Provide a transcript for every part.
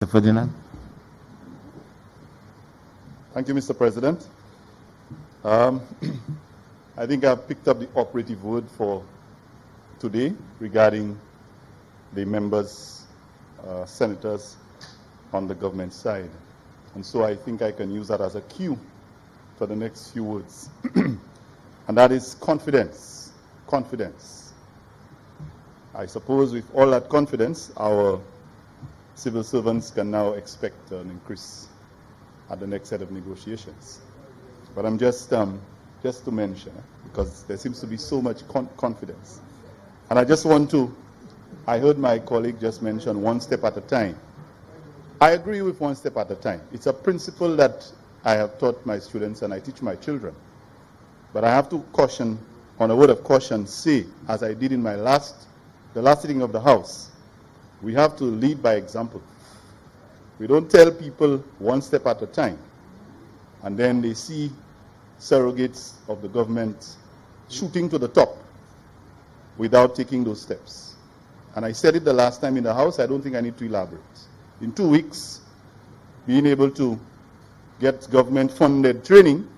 Ferdinand. Thank you, Mr. President. I think I've picked up the operative word for today regarding the members, senators on the government side. And so I think I can use that as a cue for the next few words. And that is confidence. Confidence. I suppose with all that confidence, our civil servants can now expect an increase at the next set of negotiations. But I'm just to mention, because there seems to be so much confidence. And I just want to, I heard my colleague just mention one step at a time. I agree with one step at a time. It's a principle that I have taught my students and I teach my children. But I have to caution, on a word of caution, say, as I did in the last sitting of the House, we have to lead by example. We don't tell people one step at a time, and then they see surrogates of the government shooting to the top without taking those steps. And I said it the last time in the House, I don't think I need to elaborate. In 2 weeks, being able to get government-funded training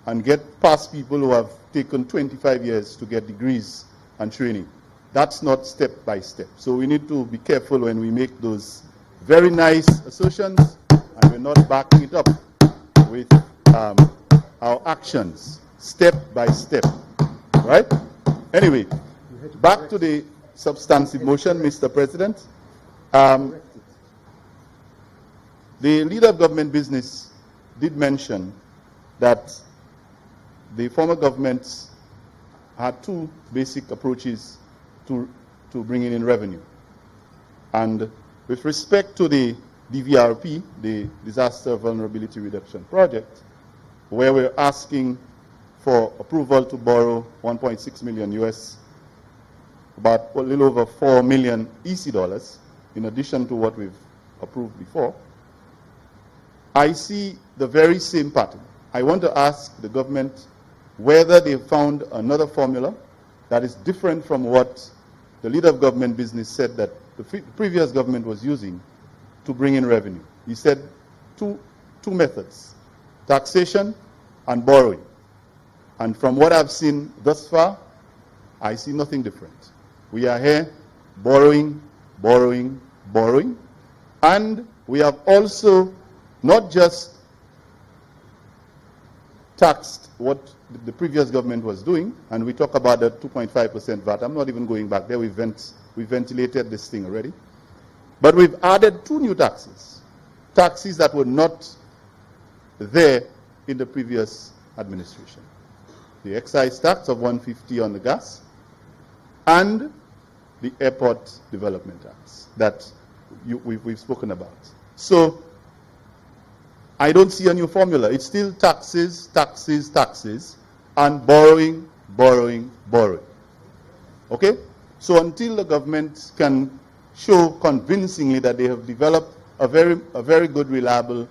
and get past people who have taken 25 years to get degrees and training. That's not step by step. So we need to be careful when we make those very nice assertions and we're not backing it up with our actions, step by step, right? Anyway, back to the substantive motion, Mr. President. The leader of government business did mention that the former governments had two basic approaches to bringing in revenue. And with respect to the DVRP, the Disaster Vulnerability Reduction Project, where we're asking for approval to borrow 1.6 million US, about a little over 4 million EC dollars, in addition to what we've approved before, I see the very same pattern. I want to ask the government whether they've found another formula that is different from what the leader of government business said that the previous government was using to bring in revenue. He said two methods, taxation and borrowing. And from what I've seen thus far, I see nothing different. We are here borrowing, borrowing, borrowing. And we have also not just taxed what the previous government was doing, and we talk about the 2.5% VAT. I'm not even going back there. We ventilated this thing already. But we've added two new taxes, taxes that were not there in the previous administration. The excise tax of 150 on the gas and the airport development tax that we've spoken about. So I don't see a new formula. It's still taxes, taxes, taxes, and borrowing, borrowing, borrowing. Okay? So until the government can show convincingly that they have developed a very good, reliable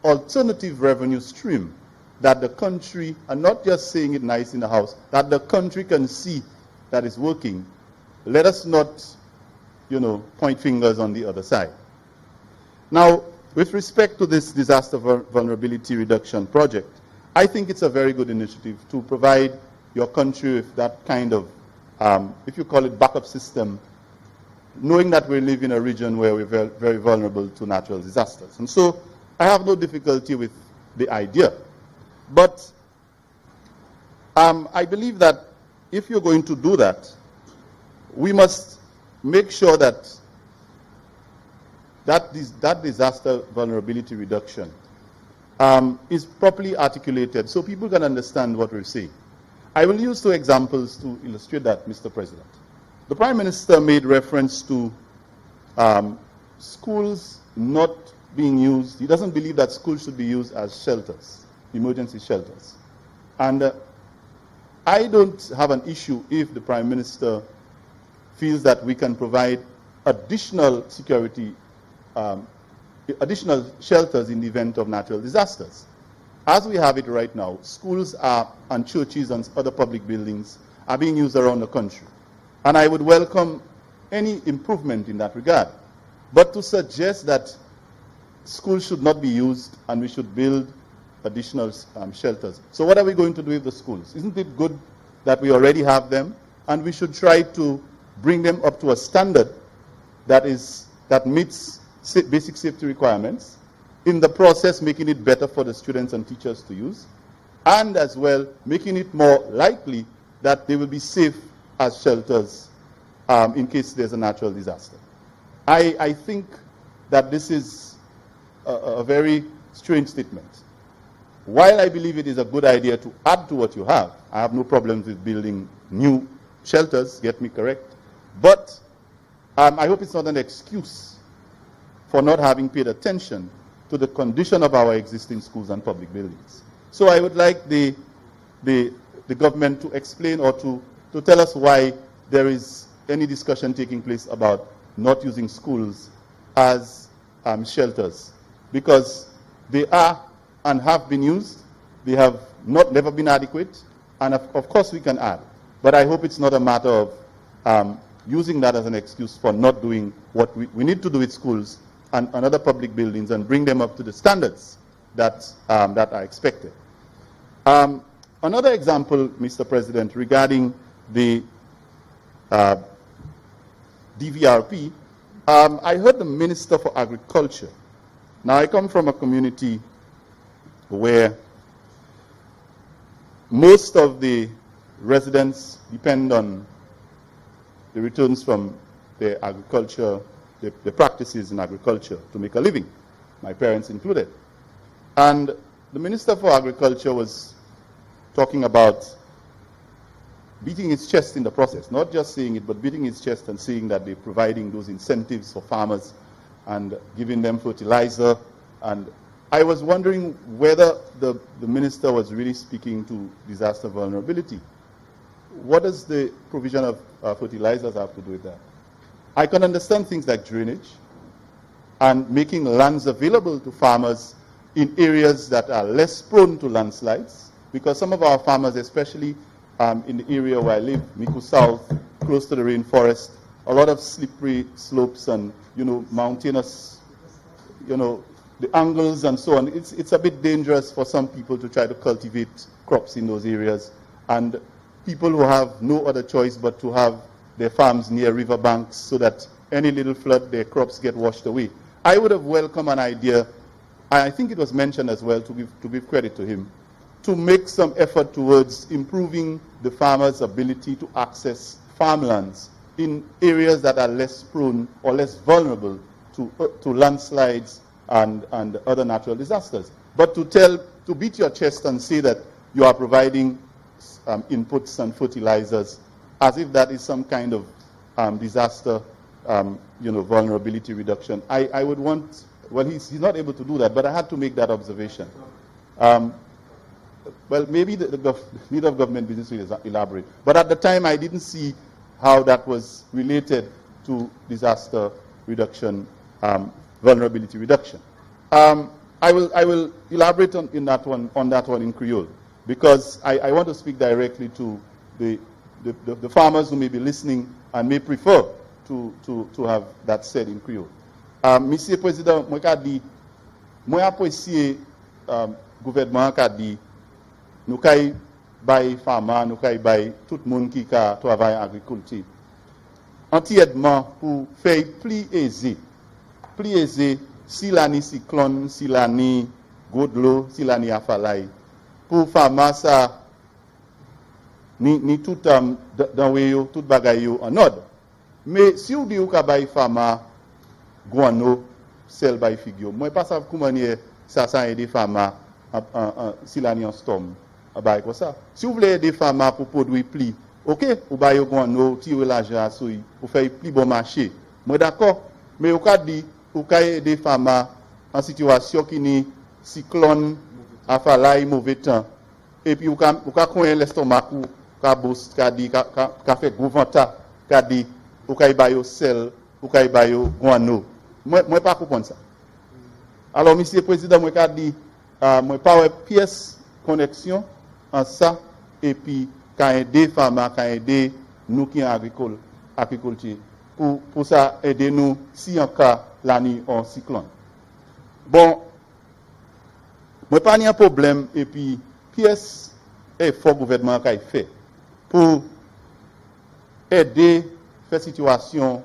alternative revenue stream that the country, and not just saying it nice in the House, that the country can see that is working, let us not, point fingers on the other side. Now, with respect to this disaster vulnerability reduction project, I think it's a very good initiative to provide your country with that kind of, if you call it backup system, knowing that we live in a region where we're very vulnerable to natural disasters. And so I have no difficulty with the idea. But I believe that if you're going to do that, we must make sure that that disaster vulnerability reduction is properly articulated so people can understand what we're saying. I will use two examples to illustrate that, Mr. President. The Prime Minister made reference to schools not being used. He doesn't believe that schools should be used as shelters, emergency shelters. And I don't have an issue if the Prime Minister feels that we can provide additional security additional shelters in the event of natural disasters. As we have it right now, schools and churches and other public buildings are being used around the country. And I would welcome any improvement in that regard. but to suggest that schools should not be used and we should build additional shelters. So what are we going to do with the schools? Isn't it good that we already have them, and we should try to bring them up to a standard that meets basic safety requirements, in the process making it better for the students and teachers to use, and as well making it more likely that they will be safe as shelters in case there's a natural disaster. I think that this is a very strange statement. While I believe it is a good idea to add to what you have, I have no problems with building new shelters, get me correct, but I hope it's not an excuse for not having paid attention to the condition of our existing schools and public buildings. So I would like the government to explain or to tell us why there is any discussion taking place about not using schools as shelters, because they are and have been used. They have never been adequate, and of course we can add. But I hope it's not a matter of using that as an excuse for not doing what we need to do with schools and other public buildings and bring them up to the standards that are expected. Another example, Mr. President, regarding the DVRP, I heard the Minister for Agriculture. Now, I come from a community where most of the residents depend on the returns from their agriculture, the practices in agriculture to make a living, my parents included. And the Minister for Agriculture was talking about beating his chest in the process, not just saying it, but beating his chest and saying that they're providing those incentives for farmers and giving them fertilizer. And I was wondering whether the minister was really speaking to disaster vulnerability. What does the provision of fertilizers have to do with that? I can understand things like drainage and making lands available to farmers in areas that are less prone to landslides, because some of our farmers, especially in the area where I live, Miku South, close to the rainforest, a lot of slippery slopes and, mountainous, the angles and so on. It's a bit dangerous for some people to try to cultivate crops in those areas. And people who have no other choice but to have their farms near riverbanks so that any little flood, their crops get washed away. I would have welcomed an idea, I think it was mentioned as well, to give credit to him, to make some effort towards improving the farmers' ability to access farmlands in areas that are less prone or less vulnerable to landslides and other natural disasters. But to beat your chest and say that you are providing inputs and fertilizers as if that is some kind of disaster, vulnerability reduction. I would want, well, he's not able to do that, but I had to make that observation. Well, maybe the leader of government business will elaborate. But at the time, I didn't see how that was related to disaster reduction, vulnerability reduction. I will elaborate on that one in Creole, because I want to speak directly to the farmers who may be listening and may prefer to have that said in Creole. Monsieur President, moi apprécie gouvernement qui a dit nous kay bay farmer, nous kay bay tout le monde qui travaille en agriculture. Anti-aidement pour faire plus aisé si l'année cyclone, si l'année godlo, si l'année afalay. Pour farmer ça ni tout dans tout bagay en ordre. Mais si vous dites que bay farmer guano sel bay figure, moi pas savent comment ça aider farmer si l'année en storm. Comme ça. Si vous voulez aider les farmers pour produire plus, ok, vous avez tirer l'argent pour faire plus bon marché. Moi d'accord, mais vous avez aider les farmers en situation qui est cyclone, afalay, mauvais temps. Et puis vous avez coin l'estomac, vous avez fait gros venta, vous avez sel, vous avez guano. Moi pas comprendre ça. Alors monsieur le président, moi dit moi pas pièce connexion en ça, et puis quand aider les femmes, quand aider nous qui en agriculture pour ça aider nous si en cas l'année en cyclone. Bon, moi pas un problème et puis pièce est fort gouvernement qui fait pour aider faire situation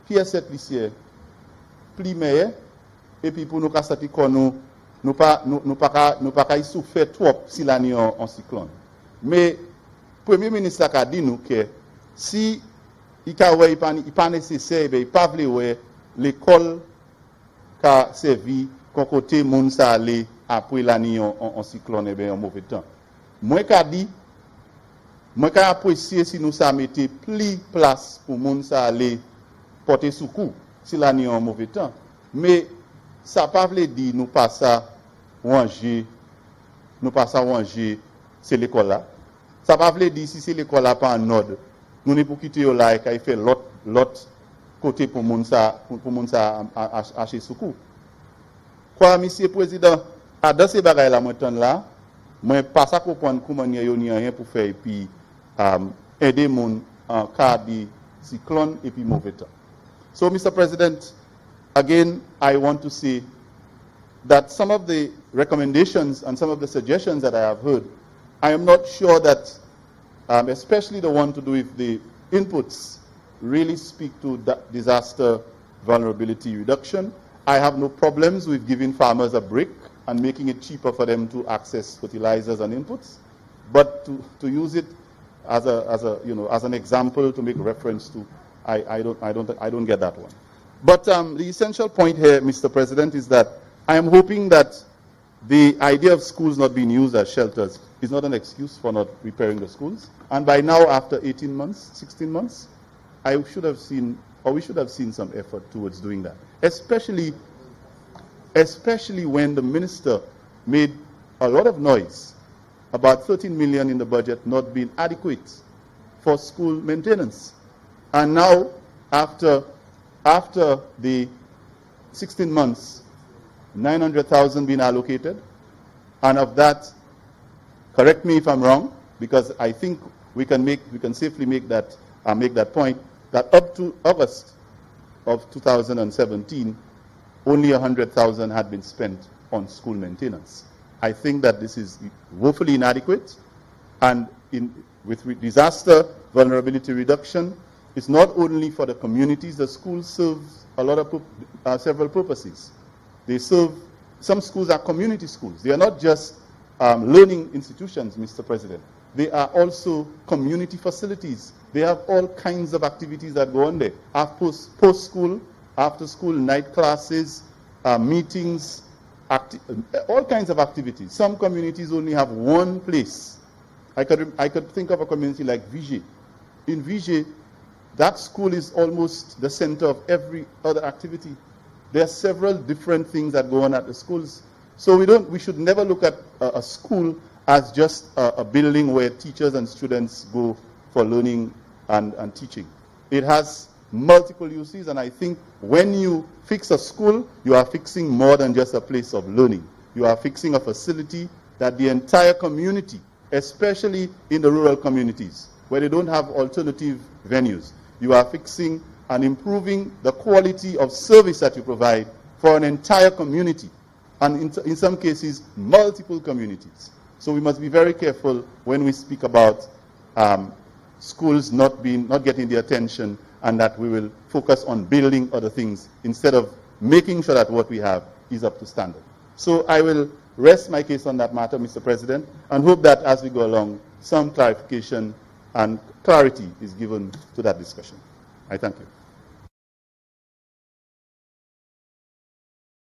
pièce cette lycée plus meilleure et puis pour nous casser nous pas souffrir trop si l'année en cyclone. Mais Premier ministre a dit nous que si il n'est pas nécessaire, il pas voulu l'école qui a servi qu'on côté moun sa aller après l'année en cyclone et bien en mauvais temps. Moi qu'a dit moi qu'a apprécié si nous ça mettait plus place pour moun sa aller porter secours si l'année en mauvais temps. Mais ça pas veut dire nous pas ça ranger c'est l'école là. Ça pas veut dire si c'est l'école là pas en ordre. Nous ne pouvons quitter là et faire l'autre côté pour moun ça acheter secours. Quoi, monsieur le président, dans ces bagages là maintenant là, moi pas ça comprendre comment il y a rien pour faire et puis aider moun en cas de cyclone et puis mauvais temps. So, Mr. President, again, I want to say that some of the recommendations and some of the suggestions that I have heard, I am not sure that, especially the one to do with the inputs, really speak to that disaster vulnerability reduction. I have no problems with giving farmers a break and making it cheaper for them to access fertilizers and inputs, but to use it as an example to make reference to, I don't get that one. But the essential point here, Mr. President, is that I am hoping that the idea of schools not being used as shelters is not an excuse for not repairing the schools. And by now, after 18 months, 16 months, we should have seen some effort towards doing that. Especially when the minister made a lot of noise about 13 million in the budget not being adequate for school maintenance. And now, after the 16 months, 900,000 being allocated, and of that, correct me if I'm wrong, because I think we can safely make that point, that up to August of 2017, only 100,000 had been spent on school maintenance. I think that this is woefully inadequate, and with disaster vulnerability reduction, it's not only for the communities. The schools serve a lot of several purposes. They serve, some schools are community schools. They are not just learning institutions, Mr. President. They are also community facilities. They have all kinds of activities that go on there. Post-school, after-school, night classes, meetings, all kinds of activities. Some communities only have one place. I could think of a community like Vigé. In Vigé, that school is almost the center of every other activity. There are several different things that go on at the schools. So we should never look at a school as just a building where teachers and students go for learning and teaching. It has multiple uses, and I think when you fix a school, you are fixing more than just a place of learning. You are fixing a facility that the entire community, especially in the rural communities, where they don't have alternative venues, you are fixing and improving the quality of service that you provide for an entire community, and in some cases, multiple communities. So we must be very careful when we speak about schools not getting the attention, and that we will focus on building other things instead of making sure that what we have is up to standard. So I will rest my case on that matter, Mr. President, and hope that as we go along, some clarification and clarity is given to that discussion. I thank you.